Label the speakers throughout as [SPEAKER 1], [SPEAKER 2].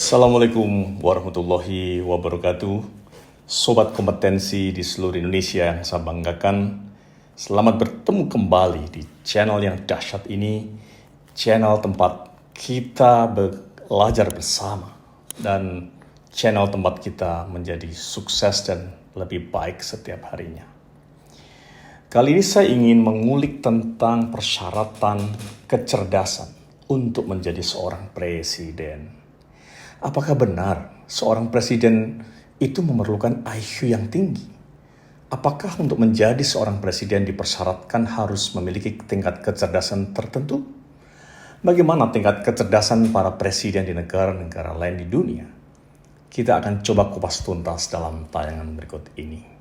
[SPEAKER 1] Assalamualaikum warahmatullahi wabarakatuh. Sobat kompetensi di seluruh Indonesia yang saya banggakan, selamat bertemu kembali di channel yang dahsyat ini, channel tempat kita belajar bersama dan channel tempat kita menjadi sukses dan lebih baik setiap harinya. Kali ini saya ingin mengulik tentang persyaratan kecerdasan untuk menjadi seorang presiden. Apakah benar seorang presiden itu memerlukan IQ yang tinggi? Apakah untuk menjadi seorang presiden dipersyaratkan harus memiliki tingkat kecerdasan tertentu? Bagaimana tingkat kecerdasan para presiden di negara-negara lain di dunia? Kita akan coba kupas tuntas dalam tayangan berikut ini.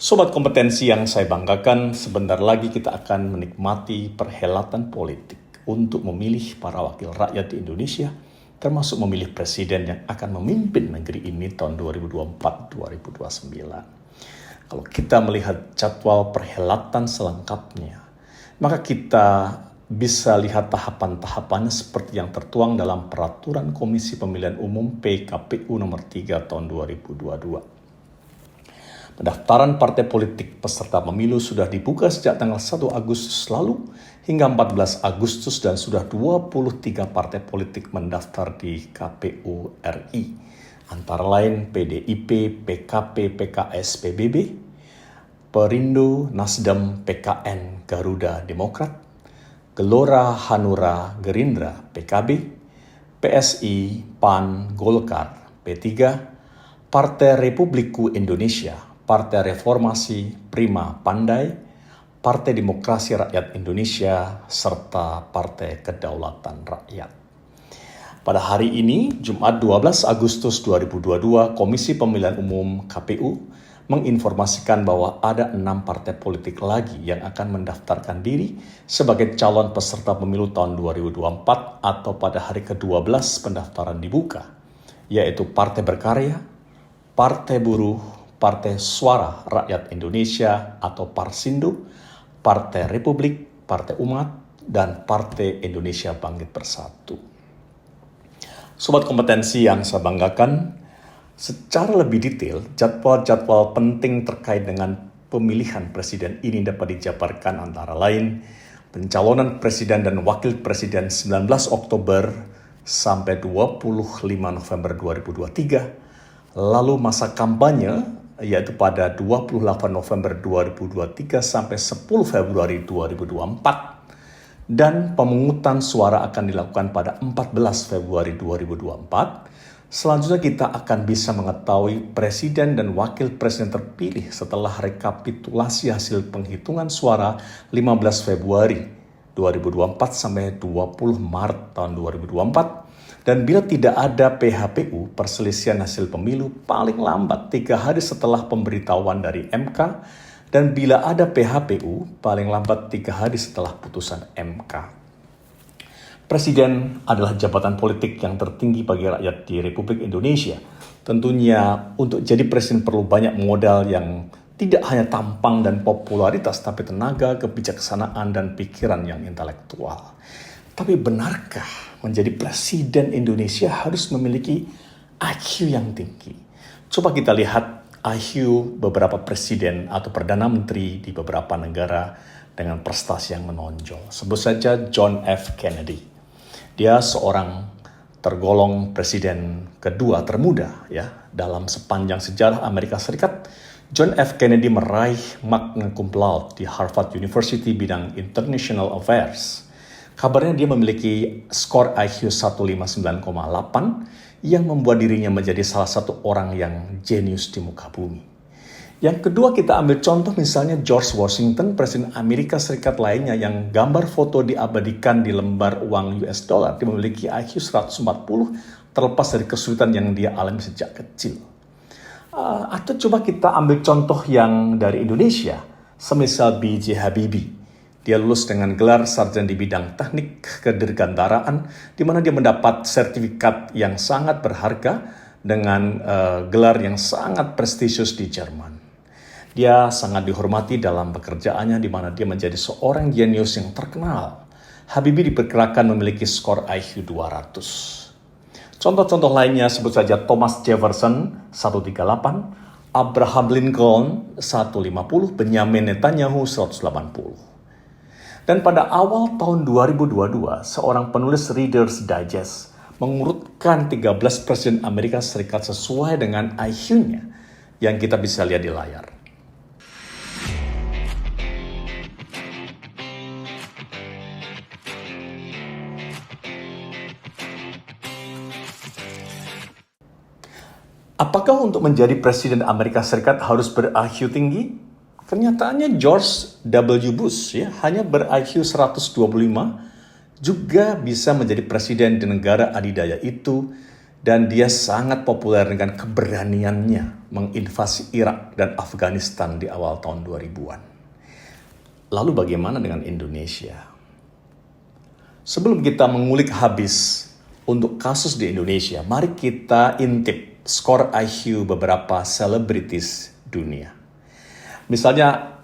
[SPEAKER 1] Sobat kompetensi yang saya banggakan, sebentar lagi kita akan menikmati perhelatan politik untuk memilih para wakil rakyat di Indonesia, termasuk memilih presiden yang akan memimpin negeri ini tahun 2024-2029. Kalau kita melihat jadwal perhelatan selengkapnya, maka kita bisa lihat tahapan-tahapannya seperti yang tertuang dalam Peraturan Komisi Pemilihan Umum PKPU nomor 3 tahun 2022. Pendaftaran partai politik peserta pemilu sudah dibuka sejak tanggal 1 Agustus lalu hingga 14 Agustus dan sudah 23 partai politik mendaftar di KPU RI. Antara lain PDIP, PKP, PKS, PBB, Perindo, Nasdem, PKN, Garuda, Demokrat, Gelora, Hanura, Gerindra, PKB, PSI, PAN, Golkar, P3, Partai Republiku Indonesia, Partai Reformasi, Prima Pandai, Partai Demokrasi Rakyat Indonesia, serta Partai Kedaulatan Rakyat. Pada hari ini, Jumat 12 Agustus 2022, Komisi Pemilihan Umum KPU menginformasikan bahwa ada 6 partai politik lagi yang akan mendaftarkan diri sebagai calon peserta pemilu tahun 2024 atau pada hari ke-12 pendaftaran dibuka, yaitu Partai Berkarya, Partai Buruh, Partai Suara Rakyat Indonesia atau Parsindo, Partai Republik, Partai Umat, dan Partai Indonesia Bangkit Bersatu. Sobat kompetensi yang saya banggakan, secara lebih detail, jadwal-jadwal penting terkait dengan pemilihan presiden ini dapat dijabarkan antara lain pencalonan presiden dan wakil presiden 19 Oktober sampai 25 November 2023, lalu masa kampanye yaitu pada 28 November 2023 sampai 10 Februari 2024, dan pemungutan suara akan dilakukan pada 14 Februari 2024. Selanjutnya kita akan bisa mengetahui presiden dan wakil presiden terpilih setelah rekapitulasi hasil penghitungan suara 15 Februari 2024 sampai 20 Maret tahun 2024. Dan bila tidak ada PHPU, perselisihan hasil pemilu paling lambat 3 hari setelah pemberitahuan dari MK, dan bila ada PHPU, paling lambat 3 hari setelah putusan MK. Presiden adalah jabatan politik yang tertinggi bagi rakyat di Republik Indonesia. Tentunya untuk jadi presiden perlu banyak modal yang tidak hanya tampang dan popularitas, tapi tenaga, kebijaksanaan, dan pikiran yang intelektual. Tapi benarkah menjadi presiden Indonesia harus memiliki IQ yang tinggi? Coba kita lihat IQ beberapa presiden atau perdana menteri di beberapa negara dengan prestasi yang menonjol. Sebut saja John F. Kennedy. Dia seorang tergolong presiden kedua termuda ya dalam sepanjang sejarah Amerika Serikat. John F. Kennedy meraih magna cum laude di Harvard University bidang International Affairs. Kabarnya dia memiliki skor IQ 159,8 yang membuat dirinya menjadi salah satu orang yang jenius di muka bumi. Yang kedua, kita ambil contoh misalnya George Washington, Presiden Amerika Serikat lainnya yang gambar foto diabadikan di lembar uang US dollar. Dia memiliki IQ 140 terlepas dari kesulitan yang dia alami sejak kecil. Atau coba kita ambil contoh yang dari Indonesia, semisal B.J. Habibie. Dia lulus dengan gelar sarjana di bidang teknik kedirgantaraan, di mana dia mendapat sertifikat yang sangat berharga dengan gelar yang sangat prestisius di Jerman. Dia sangat dihormati dalam pekerjaannya di mana dia menjadi seorang jenius yang terkenal. Habibie diperkirakan memiliki skor IQ 200. Contoh-contoh lainnya sebut saja Thomas Jefferson 138, Abraham Lincoln 150, Benjamin Netanyahu 180. Dan pada awal tahun 2022, seorang penulis Reader's Digest mengurutkan 13 presiden Amerika Serikat sesuai dengan IQ-nya yang kita bisa lihat di layar. Apakah untuk menjadi Presiden Amerika Serikat harus ber-IQ tinggi? Kenyataannya George W. Bush hanya ber-IQ 125 juga bisa menjadi presiden di negara adidaya itu, dan dia sangat populer dengan keberaniannya menginvasi Irak dan Afghanistan di awal tahun 2000-an. Lalu bagaimana dengan Indonesia? Sebelum kita mengulik habis untuk kasus di Indonesia, mari kita intip skor IQ beberapa selebritis dunia. Misalnya,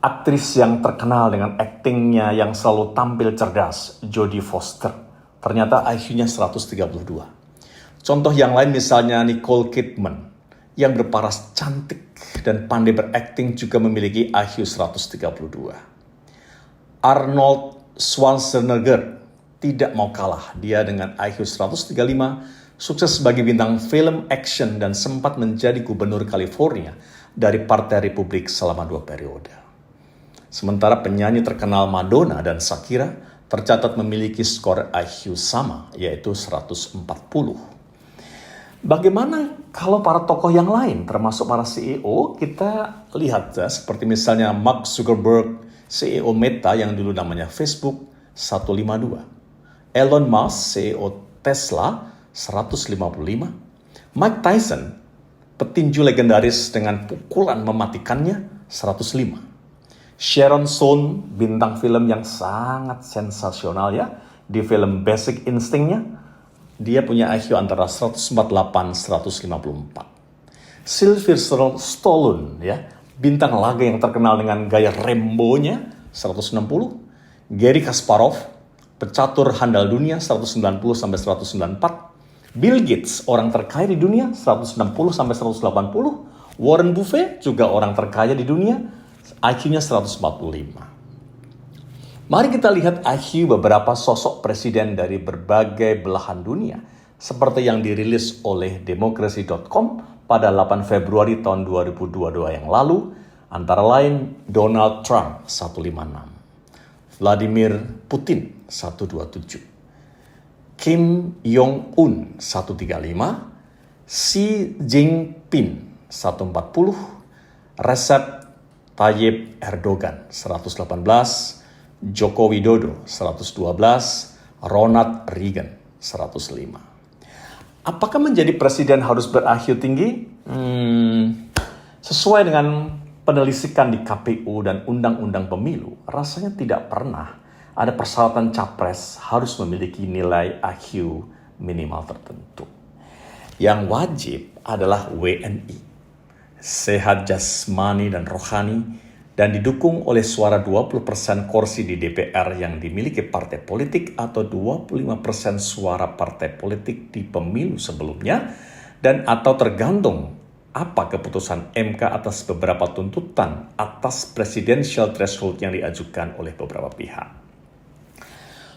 [SPEAKER 1] aktris yang terkenal dengan aktingnya yang selalu tampil cerdas, Jodie Foster. Ternyata IQ-nya 132. Contoh yang lain misalnya Nicole Kidman, yang berparas cantik dan pandai berakting juga memiliki IQ 132. Arnold Schwarzenegger tidak mau kalah. Dia dengan IQ 135 sukses sebagai bintang film action dan sempat menjadi gubernur California dari Partai Republik selama 2 periode. Sementara penyanyi terkenal Madonna dan Shakira tercatat memiliki skor IQ sama, yaitu 140. Bagaimana kalau para tokoh yang lain, termasuk para CEO? Kita lihat seperti misalnya Mark Zuckerberg, CEO Meta yang dulu namanya Facebook, 152. Elon Musk, CEO Tesla, 155. Mike Tyson, petinju legendaris dengan pukulan mematikannya, 105. Sharon Stone, bintang film yang sangat sensasional di film Basic Instinct-nya, dia punya IQ antara 148-154. Sylvester Stallone, bintang laga yang terkenal dengan gaya Rambo-nya, 160. Garry Kasparov, pecatur handal dunia, 190-194. Bill Gates, orang terkaya di dunia, 160-180. Warren Buffett, juga orang terkaya di dunia, IQ-nya 145. Mari kita lihat IQ beberapa sosok presiden dari berbagai belahan dunia, seperti yang dirilis oleh Democracy.com pada 8 Februari tahun 2022 yang lalu, antara lain Donald Trump, 156. Vladimir Putin, 127. Kim Jong-un 135, Xi Jinping 140, Recep Tayyip Erdogan 118, Joko Widodo 112, Ronald Reagan 105. Apakah menjadi presiden harus ber-IQ tinggi? Sesuai dengan penelitian di KPU dan Undang-Undang Pemilu, rasanya tidak pernah ada persyaratan capres harus memiliki nilai IQ minimal tertentu. Yang wajib adalah WNI, sehat jasmani dan rohani, dan didukung oleh suara 20% kursi di DPR yang dimiliki partai politik atau 25% suara partai politik di pemilu sebelumnya, dan atau tergantung apa keputusan MK atas beberapa tuntutan atas presidential threshold yang diajukan oleh beberapa pihak.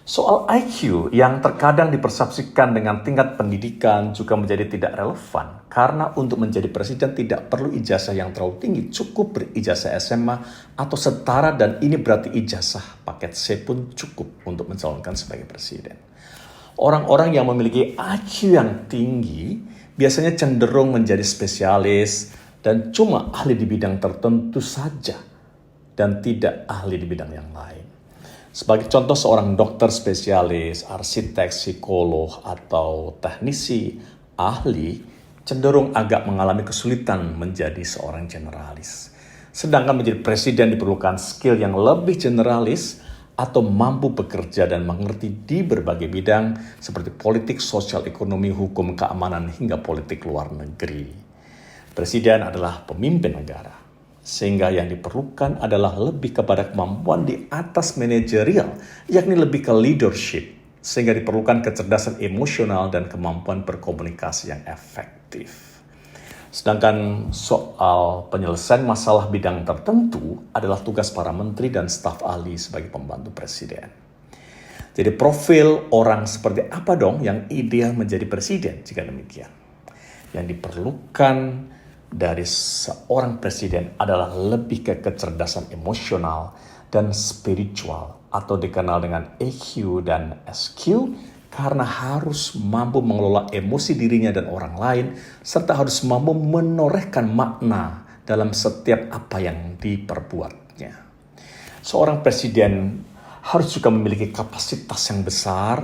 [SPEAKER 1] Soal IQ yang terkadang dipersepsikan dengan tingkat pendidikan juga menjadi tidak relevan, karena untuk menjadi presiden tidak perlu ijazah yang terlalu tinggi, cukup berijazah SMA atau setara, dan ini berarti ijazah paket C pun cukup untuk mencalonkan sebagai presiden. Orang-orang yang memiliki IQ yang tinggi biasanya cenderung menjadi spesialis, dan cuma ahli di bidang tertentu saja dan tidak ahli di bidang yang lain. Sebagai contoh, seorang dokter spesialis, arsitek, psikolog, atau teknisi ahli cenderung agak mengalami kesulitan menjadi seorang generalis. Sedangkan menjadi presiden diperlukan skill yang lebih generalis atau mampu bekerja dan mengerti di berbagai bidang seperti politik, sosial, ekonomi, hukum, keamanan, hingga politik luar negeri. Presiden adalah pemimpin negara, sehingga yang diperlukan adalah lebih kepada kemampuan di atas manajerial, yakni lebih ke leadership, sehingga diperlukan kecerdasan emosional dan kemampuan berkomunikasi yang efektif. Sedangkan soal penyelesaian masalah bidang tertentu adalah tugas para menteri dan staf ahli sebagai pembantu presiden. Jadi profil orang seperti apa dong yang ideal menjadi presiden jika demikian? Yang diperlukan dari seorang presiden adalah lebih ke kecerdasan emosional dan spiritual atau dikenal dengan EQ dan SQ, karena harus mampu mengelola emosi dirinya dan orang lain serta harus mampu menorehkan makna dalam setiap apa yang diperbuatnya. Seorang presiden harus juga memiliki kapasitas yang besar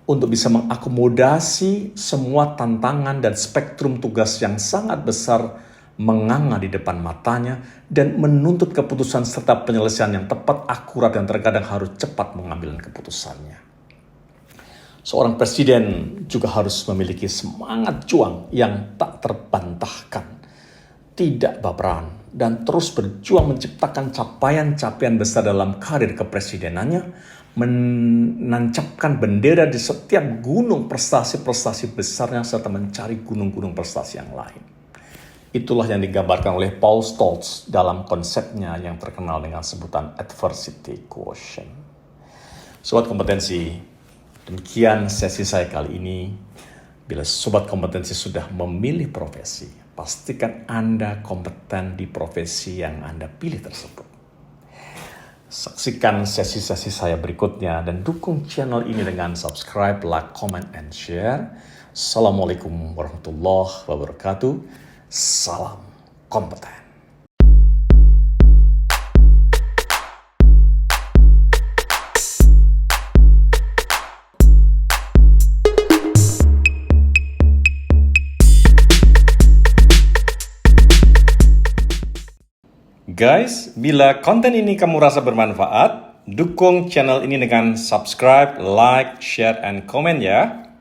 [SPEAKER 1] untuk bisa mengakomodasi semua tantangan dan spektrum tugas yang sangat besar menganga di depan matanya dan menuntut keputusan serta penyelesaian yang tepat, akurat, dan terkadang harus cepat mengambil keputusannya. Seorang presiden juga harus memiliki semangat juang yang tak terbantahkan, tidak baperan, dan terus berjuang menciptakan capaian-capaian besar dalam karir kepresidenannya, menancapkan bendera di setiap gunung prestasi-prestasi besarnya serta mencari gunung-gunung prestasi yang lain. Itulah yang digambarkan oleh Paul Stoltz dalam konsepnya yang terkenal dengan sebutan adversity quotient. Sobat kompetensi, demikian sesi saya kali ini. Bila sobat kompetensi sudah memilih profesi, pastikan Anda kompeten di profesi yang Anda pilih tersebut. Saksikan sesi-sesi saya berikutnya dan dukung channel ini dengan subscribe, like, comment, and share. Assalamualaikum warahmatullahi wabarakatuh. Salam kompeten. Guys, bila konten ini kamu rasa bermanfaat, dukung channel ini dengan subscribe, like, share, and comment ya.